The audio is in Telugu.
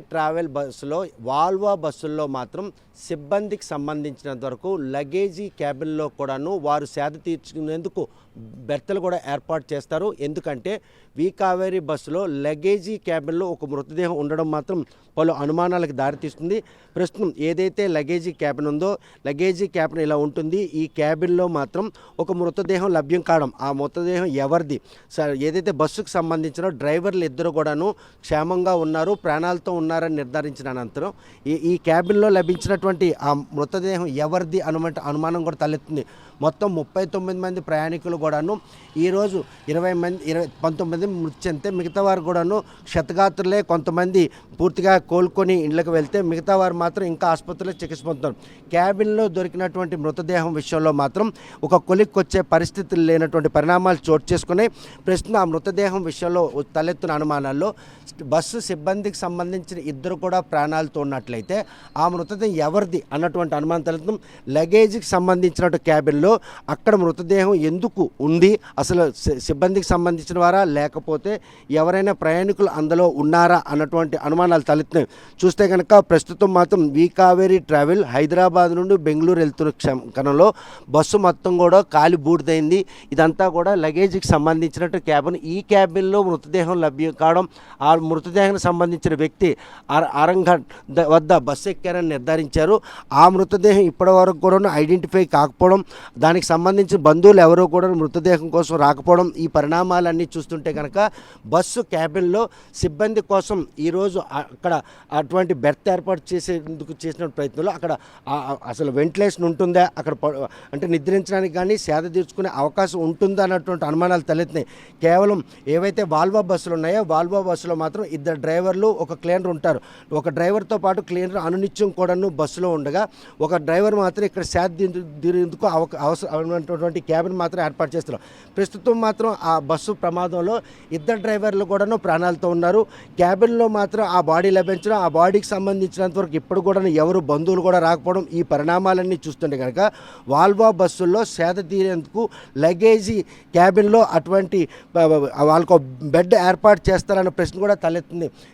ట్రావెల్ బస్సులో వాల్వో బస్సుల్లో మాత్రం సిబ్బందికి సంబంధించినంత వరకు లగేజీ క్యాబిన్లో కూడాను వారు సేద తీర్చుకునేందుకు బెర్తలు కూడా ఏర్పాటు చేస్తారు. ఎందుకంటే కావేరీ బస్సులో లగేజీ క్యాబిన్లో ఒక మృతదేహం ఉండడం మాత్రం పలు అనుమానాలకు దారితీస్తుంది. ప్రస్తుతం ఏదైతే లగేజీ క్యాబిన్ ఉందో లగేజీ క్యాబిన్ ఇలా ఉంటుంది. ఈ క్యాబిన్లో మాత్రం ఒక మృతదేహం లభ్యం కావడం, ఆ మృతదేహం ఎవరిది, ఏదైతే బస్సుకు సంబంధించిన డ్రైవర్లు ఇద్దరు కూడాను క్షేమంగా ఉన్నారు, ప్రాణాలతో ఉన్నారని నిర్ధారించిన అనంతరం ఈ క్యాబిన్లో లభించినటువంటి ఆ మృతదేహం ఎవరిది అనుమానం కూడా తలెత్తుంది. మొత్తం 39 మంది ప్రయాణికులు కూడాను ఈరోజు 19 మృతి చెందితే మిగతా వారు కూడాను క్షతగాత్రులే. కొంతమంది పూర్తిగా కోలుకొని ఇళ్లకు వెళ్తే మిగతా వారు మాత్రం ఇంకా ఆసుపత్రిలో చికిత్స పొందుతారు. క్యాబిన్లో దొరికినటువంటి మృతదేహం విషయంలో మాత్రం ఒక కొలిక్కొచ్చే పరిస్థితులు లేనటువంటి పరిణామాలు చోటు చేసుకుని ప్రస్తుతం ఆ మృతదేహం విషయంలో తలెత్తున అనుమానాల్లో బస్సు సిబ్బందికి సంబంధించిన ఇద్దరు కూడా ప్రాణాలతో ఉన్నట్లయితే ఆ మృతదేహం ఎవరిది అన్నటువంటి అనుమానం తలెత్తం. లగేజీకి సంబంధించిన క్యాబిన్లో అక్కడ మృతదేహం ఎందుకు ఉంది, అసలు సిబ్బందికి సంబంధించిన వారా లేకపోతే ఎవరైనా ప్రయాణికులు అందులో ఉన్నారా అన్నటువంటి అనుమానాలు తలెత్తినాయి. చూస్తే కనుక ప్రస్తుతం మాత్రం కావేరీ ట్రావెల్ హైదరాబాద్ నుండి బెంగళూరు వెళ్తున్న క్షణంలో బస్సు మొత్తం కూడా కాలి బూడిదైంది. ఇదంతా కూడా లగేజీకి సంబంధించినట్టు క్యాబిన్. ఈ క్యాబిన్లో మృతదేహం లభ్యం కావడం, ఆ మృతదేహానికి సంబంధించిన వ్యక్తి ఆరంఘడ్ వద్ద బస్సు ఎక్కారని నిర్ధారించారు. ఆ మృతదేహం ఇప్పటి వరకు కూడా ఐడెంటిఫై కాకపోవడం, దానికి సంబంధించిన బంధువులు ఎవరో కూడా మృతదేహం కోసం రాకపోవడం, ఈ పరిణామాలన్నీ చూస్తుంటే కనుక బస్సు క్యాబిన్లో సిబ్బంది కోసం ఈరోజు అక్కడ అటువంటి బెర్త్ ఏర్పాటు చేసేందుకు చేసిన ప్రయత్నంలో అక్కడ అసలు వెంటిలేషన్ ఉంటుందా, అక్కడ అంటే నిద్రించడానికి కానీ సేద తీర్చుకునే అవకాశం ఉంటుందా అన్నటువంటి అనుమానాలు తలెత్తినాయి. కేవలం ఏవైతే వాల్వో బస్సులు ఉన్నాయో వాల్వో బస్సులో మాత్రం ఇద్దరు డ్రైవర్లు ఒక క్లీనర్ ఉంటారు. ఒక డ్రైవర్తో పాటు క్లీనర్ అనునిత్యం కూడాను బస్సులో ఉండగా ఒక డ్రైవర్ మాత్రం ఇక్కడ సేద తీరేందుకు అవసరమైనటువంటి క్యాబిన్ మాత్రం ఏర్పాటు చేస్తున్నారు. ప్రస్తుతం మాత్రం ఆ బస్సు ప్రమాదంలో ఇద్దరు డ్రైవర్లు కూడాను ప్రాణాలతో ఉన్నారు. క్యాబిన్లో మాత్రం ఆ బాడీ లభించడం, ఆ బాడీకి సంబంధించినంత వరకు ఇప్పుడు కూడా ఎవరు బంధువులు కూడా రాకపోవడం, ఈ పరిణామాలన్నీ చూస్తుంటే కనుక వాల్వో బస్సుల్లో సేద తీరేందుకు లగేజీ క్యాబిన్లో అటువంటి వాళ్ళకు బెడ్ ఏర్పాటు చేస్తారన్న ప్రశ్న కూడా తలెత్తుంది.